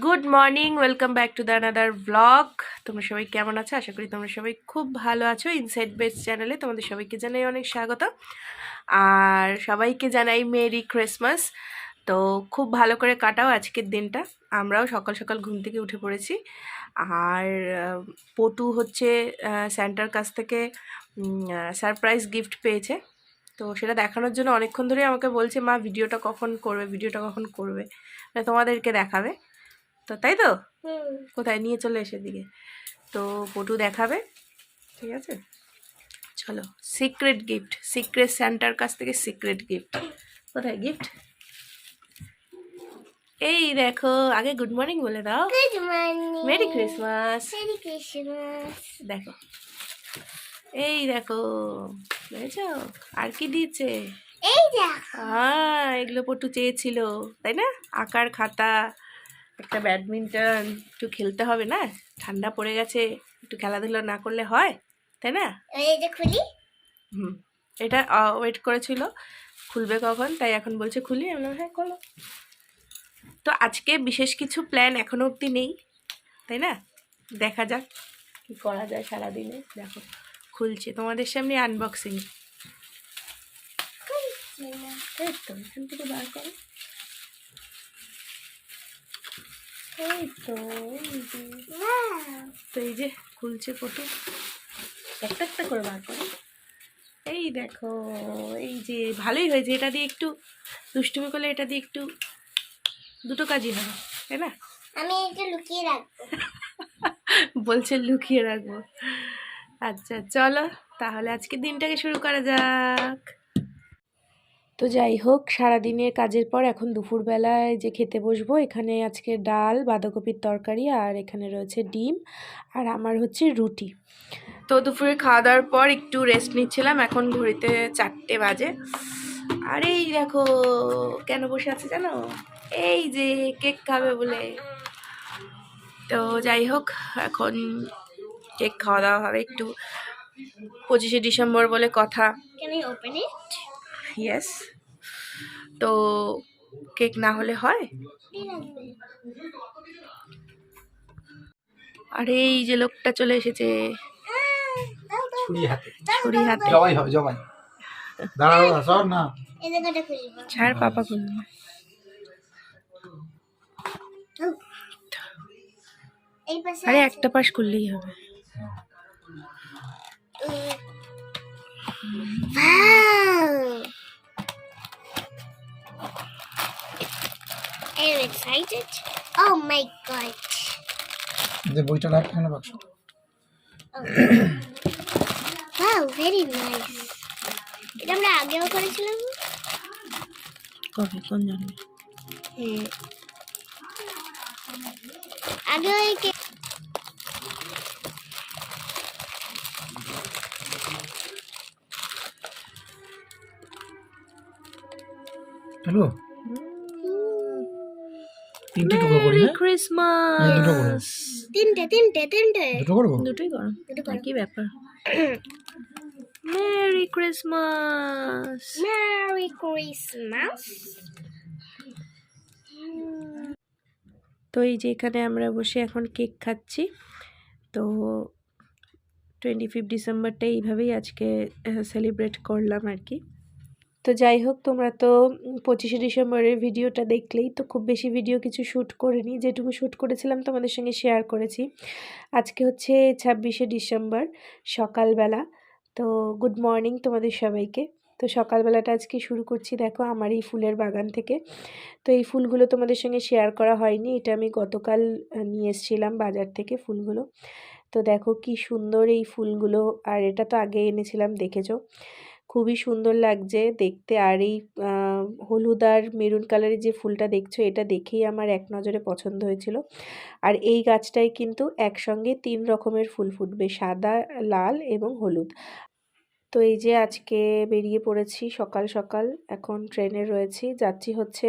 Good morning, welcome back to the another blog. তোমরা সবাই কেমন আছো? আশা করি তোমরা সবাই খুব ভালো আছো। ইনসাইড বেস চ্যানেলে তোমাদের সবাইকে জানাই অনেক স্বাগত, আর সবাইকে জানাই মেরি ক্রিসমাস। তো খুব ভালো করে কাটাও আজকের দিনটা। আমরাও সকাল সকাল ঘুম থেকে উঠে পড়েছি, আর পটু হচ্ছে স্যান্টার কাছ থেকে সারপ্রাইজ গিফট পেয়েছে। তো সেটা দেখানোর জন্য অনেকক্ষণ ধরে আমাকে বলছে, মা ভিডিওটা কখন করবে, ভিডিওটা কখন করবে, মানে তোমাদেরকে দেখাবে। তো তাই তো, কোথায় নিয়ে চলে এসে দিকে তো পটু দেখাবে, ঠিক আছে? চলো, সিক্রেট গিফট, সিক্রেট স্যান্টার কাছ থেকে সিক্রেট গিফট। কোথায় গিফট? এই দেখো, আগে গুড মর্নিং বলে দাও। Good morning, merry Christmas. Merry Christmas. দেখো, এই দেখো, বুঝেছো? আর কি দিয়েছে? এই দেখ, এগুলো পটু চেয়েছিল, তাই না? আঁকার খাতা, একটা ব্যাডমিন্টন, একটু খেলতে হবে না, ঠান্ডা পড়ে গেছে, একটু খেলাধুলা না করলে হয়, তাই না? এই যে খুলি। এটা ওয়েট করেছিল খুলবে কখন, তাই এখন বলছে খুলি। আমি বললাম হ্যাঁ খোলো। তো আজকে বিশেষ কিছু প্ল্যান এখনো অবধি নেই, তাই না? দেখা যাক কি করা যায় সারাদিনে। দেখো খুলছে তোমাদের সামনে, আনবক্সিং। এই তো এখান থেকে বার করো। এই তো, তো এই যে খুলছে পটু, একটা একটা করে বার করো। এই দেখো, এই যে ভালোই হয়েছে। এটা দিয়ে একটু দুষ্টুমি করলে, এটা দিয়ে একটু দুটো কাজই হবে, তাই না? আমি এটা লুকিয়ে রাখবো। বলছে লুকিয়ে রাখবো। আচ্ছা চলো তাহলে আজকে দিনটাকে শুরু করা যাক। তো যাই হোক, সারাদিনের কাজের পর এখন দুপুরবেলায় যে খেতে বসবো, এখানে আজকে ডাল, বাঁধাকপির তরকারি, আর এখানে রয়েছে ডিম, আর আমার হচ্ছে রুটি। তো দুপুরে খাওয়া দাওয়ার পর একটু রেস্ট নিচ্ছিলাম, এখন ঘড়িতে 4টে বাজে। আর এই দেখো কেন বসে আছে জানো? এই যে কেক খাবে বলে। তো যাই হোক, এখন কেক খাওয়া দাওয়া হবে একটু, 25শে ডিসেম্বর বলে কথা। Can I open it? Yes. তো কেক না হলে হয়? আর এই যে লোকটা চলে এসেছে ছুরি হাতে। জবাই হবে, জবাই। দাঁড়াও না, সর না। এই জায়গাটা খুলবো। ছাড়, পাপা খুলবে। এই পাশে আরে একটা পাশ খুললেই হবে। Wow! I'm excited. Oh my god. যে বইটা রাখ এখানে বাক্স। Wow, very nice. এটা আমরা আগেও করেছিলাম। কবে, কোন জানি? আগে ওই হ্যালো, তিনটে টুকরো করি না? ক্রিসমাস। দুটো করো। তিনটে দুটো করবো? দুটোই করো, দুটো করো। কি ব্যাপার? Merry Christmas. Merry Christmas. তো এই যে এখানে আমরা বসে এখন কেক খাচ্ছি। তো 25 ডিসেম্বরটা এইভাবেই আজকে সেলিব্রেট করলাম আর কি। তো যাই হোক, তোমরা তো 25শে ডিসেম্বরের ভিডিওটা দেখলেই, তো খুব বেশি ভিডিও কিছু শ্যুট করিনি, যেটুকু শ্যুট করেছিলাম তোমাদের সঙ্গে শেয়ার করেছি। আজকে হচ্ছে 26শে ডিসেম্বর সকালবেলা। তো গুড মর্নিং তোমাদের সবাইকে। তো সকালবেলাটা আজকে শুরু করছি দেখো আমার এই ফুলের বাগান থেকে। তো এই ফুলগুলো তোমাদের সঙ্গে শেয়ার করা হয়নি, এটা আমি গতকাল নিয়ে এসেছিলাম বাজার থেকে ফুলগুলো। তো দেখো কি সুন্দর এই ফুলগুলো, আর এটা তো আগে এনেছিলাম, দেখেছো খুবই সুন্দর লাগছে দেখতে। আর এই হলুদ আর মেরুন কালারের যে ফুলটা দেখছো, এটা দেখেই আমার এক নজরে পছন্দ হয়েছিল। আর এই গাছটায় কিন্তু একসঙ্গে 3 রকমের ফুল ফুটবে, সাদা, লাল এবং হলুদ। তো এই যে আজকে বেরিয়ে পড়েছি সকাল সকাল, এখন ট্রেনে রয়েছি, যাচ্ছি হচ্ছে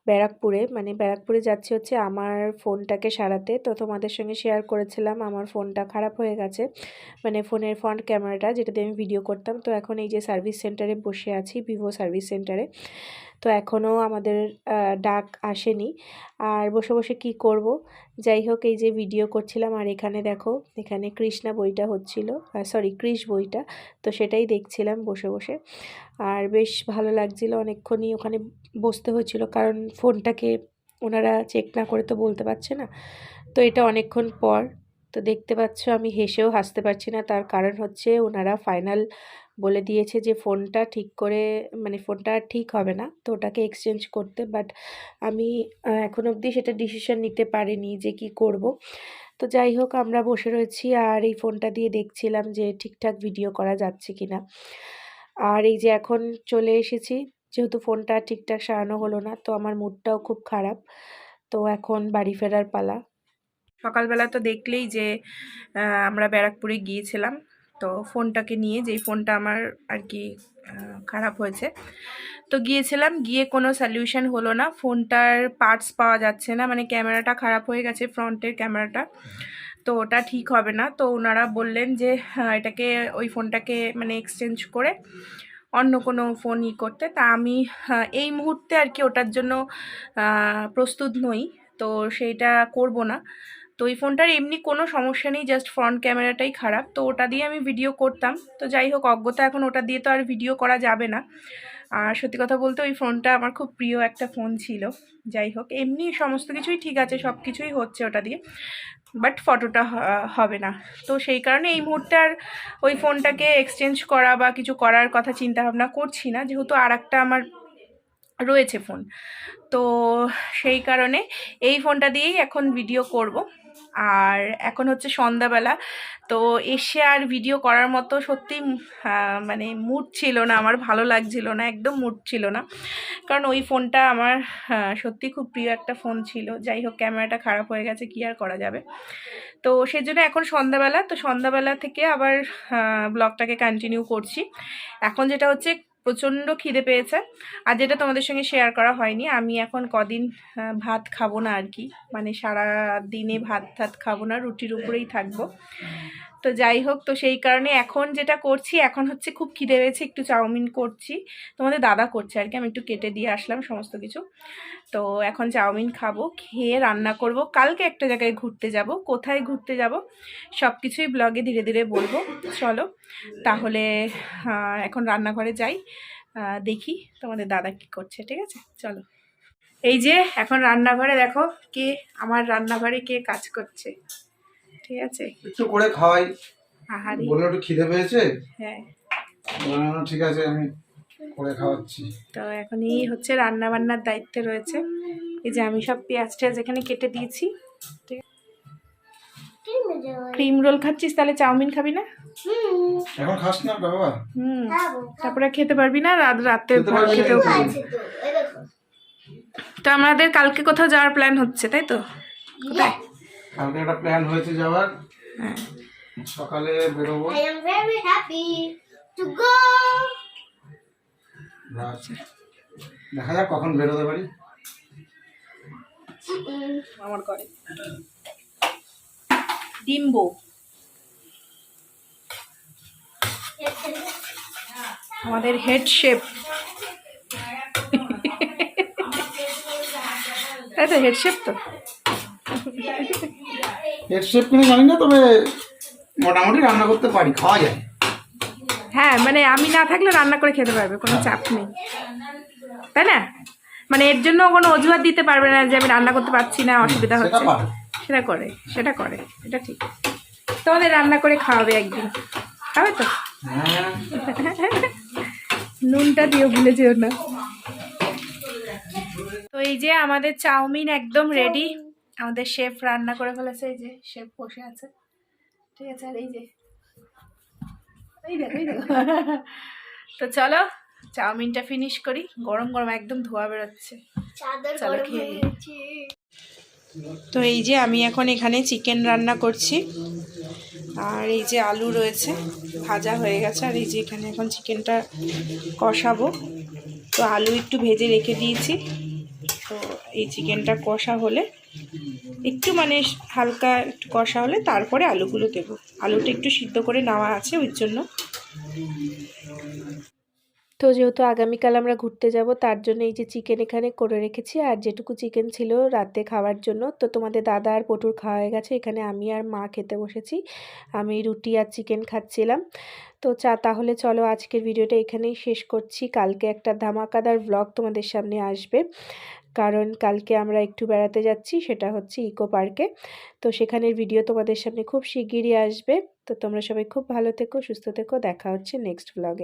ব্যারাকপুরে। মানে ব্যারাকপুরে যাচ্ছি হচ্ছে আমার ফোনটাকে সারাতে। তো তোমাদের সঙ্গে শেয়ার করেছিলাম আমার ফোনটা খারাপ হয়ে গেছে, মানে ফোনের ফ্রন্ট ক্যামেরাটা যেটা দিয়ে আমি ভিডিও করতাম। তো এখন এই যে সার্ভিস সেন্টারে বসে আছি, ভিভো সার্ভিস সেন্টারে। তো এখনও আমাদের ডাক আসেনি, আর বসে বসে কি করব। যাই হোক, এই যে ভিডিও করছিলাম, আর এখানে দেখো এখানে কৃষ্ণা বইটা হচ্ছিল, সরি কৃষ বইটা, তো সেটাই দেখছিলাম বসে বসে। আর বেশ ভালো লাগছিল, অনেকক্ষণই ওখানে বসতে হয়েছিল, কারণ ফোনটাকে ওনারা চেক না করে তো বলতে পারছে না। তো এটা অনেকক্ষণ পর। তো দেখতে পাচ্ছ আমি হেসেও হাসতে পারছি না, তার কারণ হচ্ছে ওনারা ফাইনাল বলে দিয়েছে যে ফোনটা ঠিক করে, মানে ফোনটা ঠিক হবে না, তো ওটাকে এক্সচেঞ্জ করতে। বাট আমি এখন অবধি সেটা ডিসিশন নিতে পারিনি যে কি করব। তো যাই হোক, আমরা বসে রয়েছি আর এই ফোনটা দিয়ে দেখছিলাম যে ঠিকঠাক ভিডিও করা যাচ্ছে কিনা। আর এই যে এখন চলে এসেছি, যেহেতু ফোনটা ঠিকঠাক সারানো হলো না, তো আমার মুডটাও খুব খারাপ। তো এখন বাড়ি ফেরার পালা। সকালবেলা তো দেখলেই যে আমরা ব্যারাকপুরে গিয়েছিলাম, তো ফোনটাকে নিয়ে, যেই ফোনটা আমার আর কি খারাপ হয়েছে। তো গিয়েছিলাম, গিয়ে কোনো সলিউশন হলো না, ফোনটার পার্টস পাওয়া যাচ্ছে না, মানে ক্যামেরাটা খারাপ হয়ে গেছে, ফ্রন্টের ক্যামেরাটা, তো ওটা ঠিক হবে না। তো ওনারা বললেন যে এটাকে, ওই ফোনটাকে মানে এক্সচেঞ্জ করে অন্য কোনো ফোন করতে। তা আমি এই মুহূর্তে আর কি ওটার জন্য প্রস্তুত নই, তো সেইটা করব না। তো এই ফোনটার এমনি কোনো সমস্যা নেই, জাস্ট ফ্রন্ট ক্যামেরাটাই খারাপ, তো ওটা দিয়ে আমি ভিডিও করতাম। তো যাই হোক, অজ্ঞতা এখন ওটা দিয়ে তো আর ভিডিও করা যাবে না। আর সত্যি কথা বলতে ওই ফোনটা আমার খুব প্রিয় একটা ফোন ছিল। যাই হোক, এমনি সমস্ত কিছুই ঠিক আছে, সব কিছুই হচ্ছে ওটা দিয়ে, বাট ফটোটা হবে না। তো সেই কারণে এই মুহূর্তে আর ওই ফোনটাকে এক্সচেঞ্জ করা বা কিছু করার কথা চিন্তা ভাবনা করছি না, যেহেতু আর একটা আমার রয়েছে ফোন। তো সেই কারণে এই ফোনটা দিয়েই এখন ভিডিও করব। আর এখন হচ্ছে সন্ধ্যাবেলা, তো এসে আর ভিডিও করার মতো সত্যি মানে মুড ছিল না, আমার ভালো লাগছিল না, একদম মুড ছিল না, কারণ ওই ফোনটা আমার সত্যি খুব প্রিয় একটা ফোন ছিল। যাই হোক, ক্যামেরাটা খারাপ হয়ে গেছে, কি আর করা যাবে। তো সেজন্য এখন সন্ধ্যাবেলা, তো সন্ধ্যাবেলা থেকে আবার ব্লগটাকে কন্টিনিউ করছি। এখন যেটা হচ্ছে, প্রচণ্ড খিদে পেয়েছে, আর যেটা তোমাদের সঙ্গে শেয়ার করা হয়নি, আমি এখন কদিন ভাত খাবো না আর কি, মানে সারা দিনে ভাত খাবো না, রুটির উপরেই থাকবো। তো যাই হোক, তো সেই কারণে এখন যেটা করছি, এখন হচ্ছে খুব খিদে পেয়েছে, একটু চাউমিন করছি, তোমাদের দাদা করছে আর কি, আমি একটু কেটে দিয়ে আসলাম সমস্ত কিছু। তো এখন চাউমিন খাবো, খেয়ে রান্না করব। কালকে একটা জায়গায় ঘুরতে যাব, কোথায় ঘুরতে যাব সব কিছুই ব্লগে ধীরে ধীরে বলবো। চলো তাহলে এখন রান্নাঘরে যাই, দেখি তোমাদের দাদা কি করছে, ঠিক আছে? চলো। এই যে এখন রান্নাঘরে দেখো কে, আমার রান্নাঘরে কে কাজ করছে, ঠিক আছে? একটু করে খাওয়াই, আহারি, বললো একটু খিদে পেয়েছে। হ্যাঁ, ঠিক আছে, আমি করে খাওয়াচ্ছি। তো এখন এই হচ্ছে রান্না বান্নার দায়িত্বে রয়েছে। এই যে আমি সব পেঁয়াজ টেয়াজ এখানে কেটে দিয়েছি, ঠিক আছে? ক্রিম রোল খাচ্ছিস, তাহলে চাউমিন খাবি না? এখন খাস না বাবা? তারপরে খেতে পারবি না, রাতে খেতে পারবি না খেতেও কিন্তু। পারবি। তো আমাদের কালকে কোথাও যাওয়ার প্ল্যান হচ্ছে, তাই তো? কোথায়? কালকে একটা প্ল্যান হয়েছে যাওয়ার, হ্যাঁ, সকালে বেরোবো। I am very happy to go. দেখা যাক কখন বেরোতে পারি। আমার করে ডিম্বো, আমাদের হেড শেফ, তাই তো? হেড শেফ তো। হেড শেফ কিনে জানি না, তবে মোটামুটি রান্না করতে পারি, খাওয়া যায়। হ্যাঁ, মানে আমি না থাকলে রান্না করে খেতে পারবে, কোনো চাপ নেই, তাই না? মানে এর জন্য কোনো অজুহাত দিতে পারবে না যে আমি রান্না করতে পারছি না, অসুবিধা সেটা হচ্ছে। পারে। সেটা করে, এটা ঠিক। তোমাদের রান্না করে খাওয়াবে একদিন, খাবে তো? হ্যাঁ, নুনটা দিও, ভুলে যেও না। তো এই যে আমাদের চাউমিন একদম রেডি, আমাদের শেফ রান্না করে ফেলেছে, এই যে শেফ বসে আছে, ঠিক আছে, আর এই যে এই দেখো এই দেখো। তো চলো চাউমিনটা ফিনিশ করি, গরম গরম একদম ধোয়া বেরোচ্ছে। চাদর চলো গরম খেয়ে হয়ে নিই। গেছে। তো এই যে আমি এখন এখানে চিকেন রান্না করছি, আর এই যে আলু রয়েছে, ভাজা হয়ে গেছে, আর এই যে এখানে এখন চিকেনটা কষাবো। তো আলু একটু ভেজে রেখে দিয়েছি। তো এই চিকেনটা কষা হলে একটু মানে হালকা একটু কষা হলে তারপরে আলুগুলো দেবো। আলুটা একটু সিদ্ধ করে নেওয়া আছে ওই জন্য। তো যেহেতু আগামীকাল আমরা ঘুরতে যাব, তার জন্য এই যে চিকেন এখানে করে রেখেছি, আর যেটুকু চিকেন ছিল রাতে খাওয়ার জন্য। তো তোমাদের দাদা আর পটুর খাওয়া হয়ে গেছে, এখানে আমি আর মা খেতে বসেছি। আমি রুটি আর চিকেন খাচ্ছিলাম। তো তাহলে চলো আজকের ভিডিওটা এখানেই শেষ করছি। কালকে একটা ধামাকাদার ব্লগ তোমাদের সামনে আসবে, কারণ কালকে আমরা একটু বেড়াতে যাচ্ছি, সেটা হচ্ছে ইকো পার্কে। তো সেখানের ভিডিও তোমাদের সামনে খুব শিগগিরই আসবে। তো তোমরা সবাই খুব ভালো থেকো, সুস্থ থেকো, দেখা হচ্ছে নেক্সট ব্লগে।